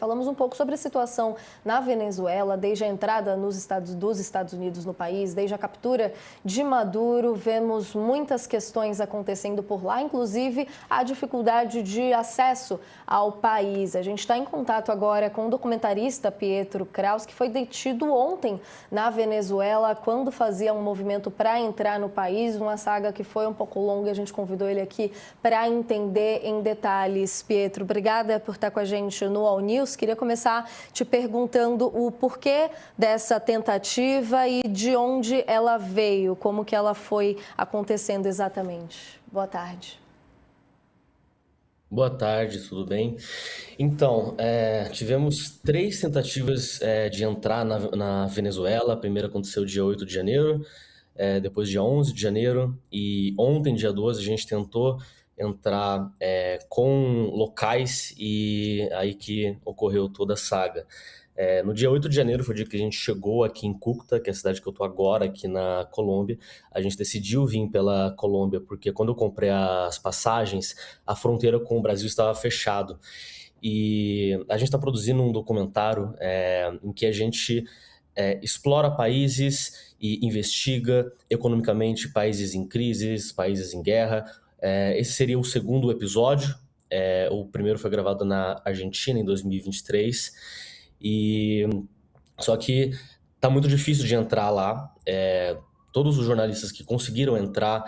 Falamos um pouco sobre a situação na Venezuela, desde a entrada dos Estados Unidos no país, desde a captura de Maduro. Vemos muitas questões acontecendo por lá, inclusive a dificuldade de acesso ao país. A gente está em contato agora com o documentarista Pietro Kraus, que foi detido ontem na Venezuela, quando fazia um movimento para entrar no país. Uma saga que foi um pouco longa, a gente convidou ele aqui para entender em detalhes. Pietro, obrigada por estar com a gente no All News. Queria começar te perguntando o porquê dessa tentativa e de onde ela veio, como que ela foi acontecendo exatamente. Boa tarde. Boa tarde, tudo bem? Então, tivemos três tentativas de entrar na Venezuela. A primeira aconteceu dia 8 de janeiro, depois dia 11 de janeiro e ontem, dia 12, a gente tentou entrar com locais e aí que ocorreu toda a saga. No dia 8 de janeiro foi o dia que a gente chegou aqui em Cúcuta, que é a cidade que eu tô agora, aqui na Colômbia. A gente decidiu vir pela Colômbia porque quando eu comprei as passagens, a fronteira com o Brasil estava fechado. E a gente está produzindo um documentário em que a gente explora países e investiga economicamente países em crises, países em guerra. Esse seria o segundo episódio. O primeiro foi gravado na Argentina em 2023. E só que tá muito difícil de entrar lá. Todos os jornalistas que conseguiram entrar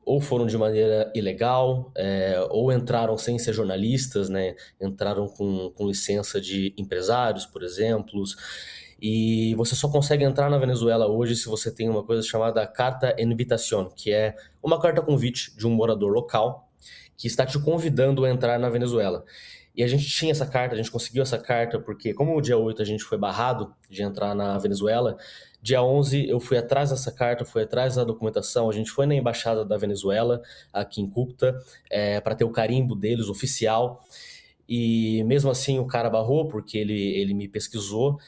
ou foram de maneira ilegal, ou entraram sem ser jornalistas, né? Entraram com licença de empresários, por exemplo. E você só consegue entrar na Venezuela hoje se você tem uma coisa chamada Carta Invitación, que é uma carta convite de um morador local que está te convidando a entrar na Venezuela. E a gente tinha essa carta, a gente conseguiu essa carta, porque como o dia 8 a gente foi barrado de entrar na Venezuela, dia 11 eu fui atrás dessa carta, fui atrás da documentação, a gente foi na embaixada da Venezuela, aqui em Cúcuta, para ter o carimbo deles, oficial. E mesmo assim o cara barrou, porque ele me pesquisou,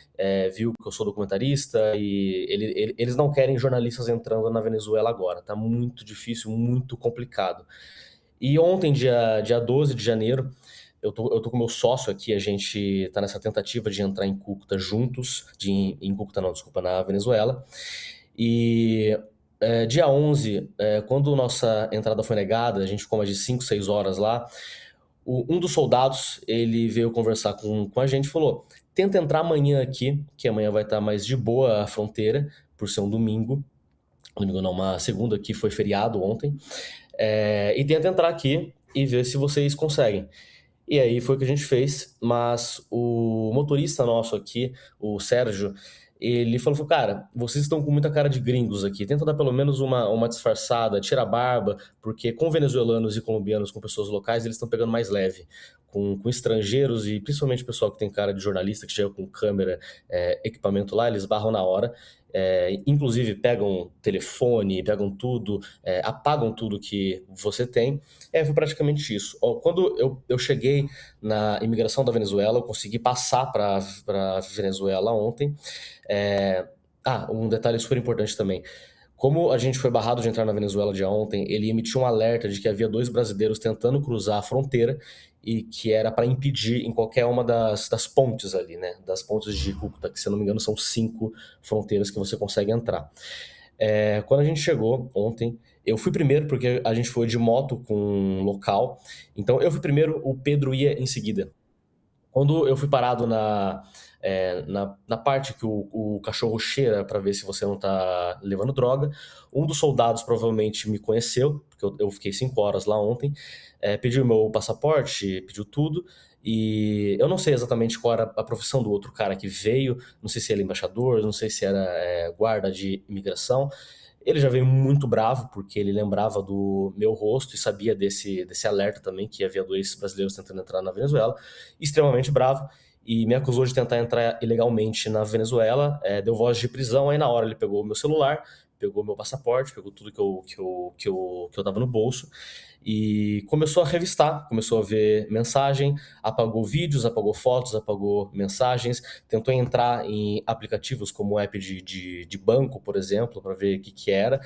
viu que eu sou documentarista, e eles não querem jornalistas entrando na Venezuela agora. Tá muito difícil, muito complicado. E ontem, dia 12 de janeiro, eu tô com meu sócio aqui, a gente tá nessa tentativa de entrar em Cúcuta juntos, em Cúcuta não, desculpa, na Venezuela. E dia 11, quando nossa entrada foi negada, a gente ficou mais de 5, 6 horas lá, um dos soldados, ele veio conversar com a gente e falou: tenta entrar amanhã aqui, que amanhã vai estar mais de boa a fronteira, por ser um domingo. Domingo não, uma segunda, que foi feriado ontem. E tenta entrar aqui e ver se vocês conseguem. E aí foi o que a gente fez, mas o motorista nosso aqui, o Sérgio, ele falou, cara, vocês estão com muita cara de gringos aqui, tenta dar pelo menos uma disfarçada, tira a barba, porque com venezuelanos e colombianos, com pessoas locais, eles estão pegando mais leve. Com estrangeiros e principalmente o pessoal que tem cara de jornalista, que chega com câmera, equipamento lá, eles barram na hora. Inclusive pegam telefone, pegam tudo, apagam tudo que você tem. Foi praticamente isso. Quando eu cheguei na imigração da Venezuela, eu consegui passar para Venezuela ontem. Um detalhe super importante também. Como a gente foi barrado de entrar na Venezuela dia ontem, ele emitiu um alerta de que havia 2 brasileiros tentando cruzar a fronteira e que era para impedir em qualquer uma das pontes ali, né? Das pontes de Cúcuta, que se eu não me engano são 5 fronteiras que você consegue entrar. Quando a gente chegou ontem, eu fui primeiro porque a gente foi de moto com um local, então eu fui primeiro, o Pedro ia em seguida. Quando eu fui parado na parte que o cachorro cheira para ver se você não tá levando droga, um dos soldados provavelmente me conheceu, porque eu fiquei 5 horas lá ontem, pediu meu passaporte, pediu tudo, e eu não sei exatamente qual era a profissão do outro cara que veio, não sei se ele é embaixador, não sei se era guarda de imigração. Ele já veio muito bravo, porque ele lembrava do meu rosto e sabia desse alerta também, que havia 2 brasileiros tentando entrar na Venezuela, extremamente bravo, e me acusou de tentar entrar ilegalmente na Venezuela, deu voz de prisão, aí na hora ele pegou o meu celular, pegou meu passaporte, pegou tudo que eu tava no bolso, e começou a revistar, começou a ver mensagem, apagou vídeos, apagou fotos, apagou mensagens, tentou entrar em aplicativos como o app de banco, por exemplo, para ver o que era.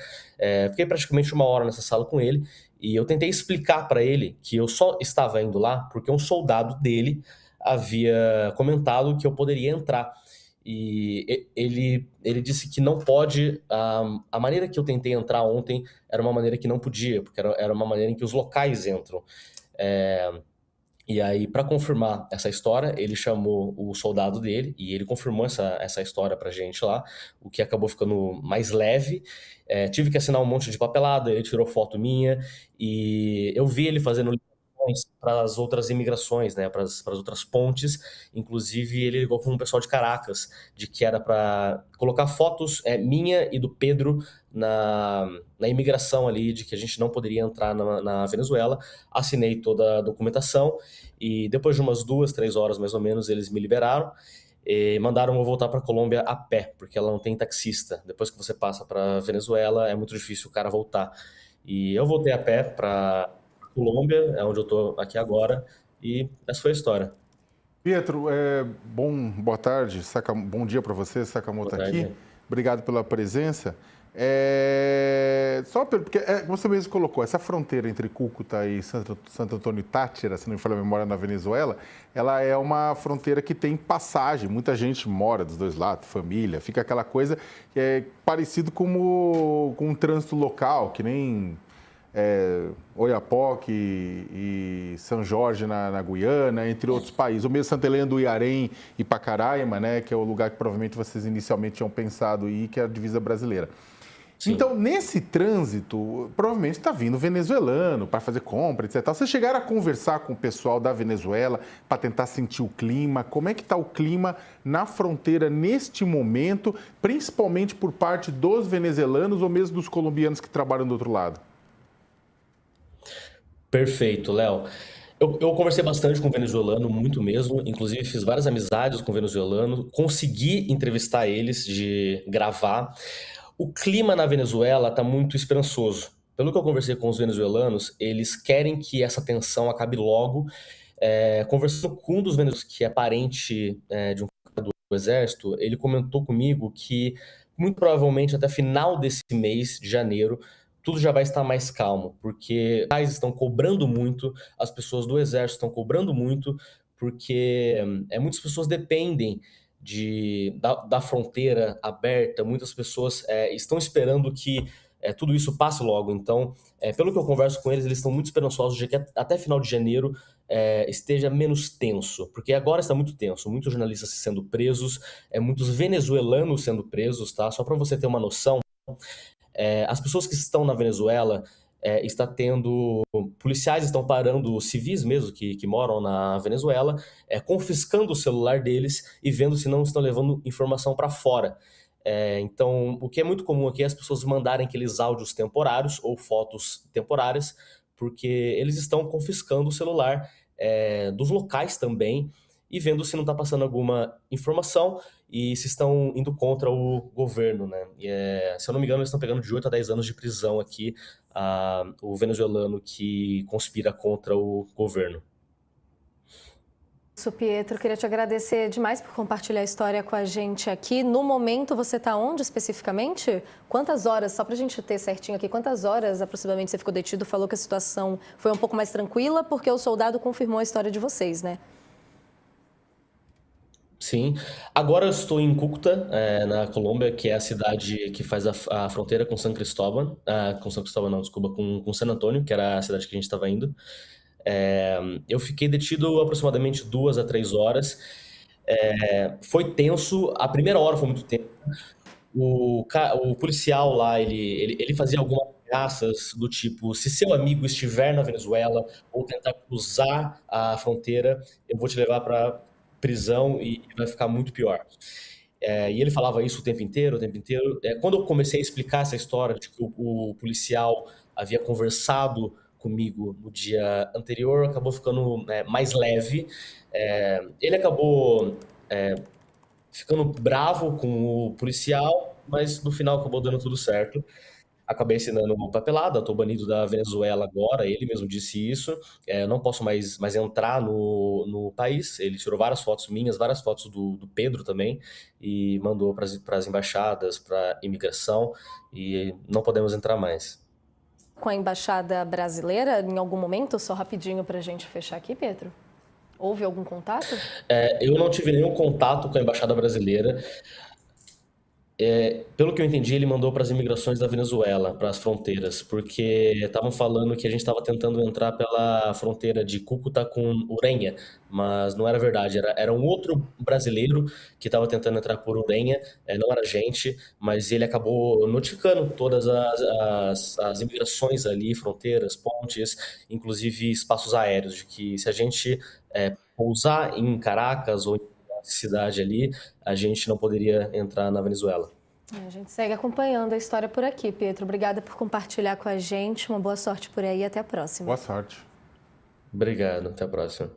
Fiquei praticamente 1 hora nessa sala com ele, e eu tentei explicar para ele que eu só estava indo lá porque um soldado dele havia comentado que eu poderia entrar. E ele disse que não pode. A maneira que eu tentei entrar ontem era uma maneira que não podia, porque era uma maneira em que os locais entram. É, e aí, para confirmar essa história, ele chamou o soldado dele e ele confirmou essa história pra gente lá, o que acabou ficando mais leve. Tive que assinar um monte de papelada, ele tirou foto minha e eu vi ele fazendo ligações para as outras imigrações, né, para as outras pontes. Inclusive, ele ligou com o pessoal de Caracas, de que era para colocar fotos minha e do Pedro na imigração ali, de que a gente não poderia entrar na Venezuela. Assinei toda a documentação e depois de umas 2, 3 horas mais ou menos, eles me liberaram e mandaram eu voltar para Colômbia a pé, porque ela não tem taxista. Depois que você passa para Venezuela, é muito difícil o cara voltar. E eu voltei a pé para Colômbia, é onde eu tô aqui agora, e essa foi a história. Pietro, boa tarde, bom dia para você, Boa Sakamoto aqui. tarde. Obrigado pela presença. Porque você mesmo colocou, essa fronteira entre Cúcuta e Santo Antônio e Táchira, se não me falha a memória, na Venezuela, ela é uma fronteira que tem passagem, muita gente mora dos dois lados, família, fica aquela coisa que é parecido com um trânsito local, que nem Oiapoque e São Jorge na Guiana, entre outros países. O mesmo Santa Helena do Iarém e Pacaraima, né, que é o lugar que provavelmente vocês inicialmente tinham pensado ir, que é a divisa brasileira. Sim. Então, nesse trânsito, provavelmente está vindo venezuelano para fazer compra, etc. Vocês chegaram a conversar com o pessoal da Venezuela para tentar sentir o clima? Como é que está o clima na fronteira neste momento, principalmente por parte dos venezuelanos ou mesmo dos colombianos que trabalham do outro lado? Perfeito, Léo. Eu conversei bastante com o venezuelano, muito mesmo. Inclusive, fiz várias amizades com o venezuelano. Consegui entrevistar eles, de gravar. O clima na Venezuela está muito esperançoso. Pelo que eu conversei com os venezuelanos, eles querem que essa tensão acabe logo. Conversando com um dos venezuelanos, que é parente de um cara do exército, ele comentou comigo que muito provavelmente até final desse mês de janeiro tudo já vai estar mais calmo, porque os pais estão cobrando muito, as pessoas do exército estão cobrando muito, porque muitas pessoas dependem da fronteira aberta, muitas pessoas estão esperando que tudo isso passe logo. Então, pelo que eu converso com eles, eles estão muito esperançosos de que até final de janeiro esteja menos tenso, porque agora está muito tenso, muitos jornalistas sendo presos, muitos venezuelanos sendo presos, tá? Só para você ter uma noção, as pessoas que estão na Venezuela está tendo policiais estão parando civis mesmo que moram na Venezuela, confiscando o celular deles e vendo se não estão levando informação para fora. Então, o que é muito comum aqui é as pessoas mandarem aqueles áudios temporários ou fotos temporárias, porque eles estão confiscando o celular dos locais também e vendo se não está passando alguma informação e se estão indo contra o governo, né? Se eu não me engano, eles estão pegando de 8 a 10 anos de prisão aqui o venezuelano que conspira contra o governo. Isso, Pietro, queria te agradecer demais por compartilhar a história com a gente aqui. No momento, você está onde especificamente? Quantas horas, só para a gente ter certinho aqui, quantas horas aproximadamente você ficou detido? Falou que a situação foi um pouco mais tranquila, porque o soldado confirmou a história de vocês, né? Sim. Agora eu estou em Cúcuta, na Colômbia, que é a cidade que faz a fronteira com San Cristóbal, com São Cristóbal não, desculpa, com San Antônio, que era a cidade que a gente estava indo. Eu fiquei detido aproximadamente 2 a 3 horas. Foi tenso, a primeira hora foi muito tenso. O policial lá, ele fazia algumas ameaças do tipo, se seu amigo estiver na Venezuela ou tentar cruzar a fronteira, eu vou te levar para prisão e vai ficar muito pior. E ele falava isso o tempo inteiro, o tempo inteiro. Quando eu comecei a explicar essa história de que o policial havia conversado comigo no dia anterior, acabou ficando mais leve. Ele acabou ficando bravo com o policial, mas no final acabou dando tudo certo. Acabei assinando uma papelada, estou banido da Venezuela agora, ele mesmo disse isso, não posso mais entrar no país. Ele tirou várias fotos minhas, várias fotos do Pedro também, e mandou para as embaixadas, para imigração, e não podemos entrar mais. Com a embaixada brasileira, em algum momento, só rapidinho para a gente fechar aqui, Pedro? Houve algum contato? Eu não tive nenhum contato com a embaixada brasileira. Pelo que eu entendi, ele mandou para as imigrações da Venezuela, para as fronteiras, porque estavam falando que a gente estava tentando entrar pela fronteira de Cúcuta com Urenha, mas não era verdade, era um outro brasileiro que estava tentando entrar por Urenha, não era a gente, mas ele acabou notificando todas as imigrações ali, fronteiras, pontes, inclusive espaços aéreos, de que se a gente pousar em Caracas ou em cidade ali, a gente não poderia entrar na Venezuela. A gente segue acompanhando a história por aqui, Pietro. Obrigada por compartilhar com a gente. Uma boa sorte por aí e até a próxima. Boa sorte. Obrigado, até a próxima.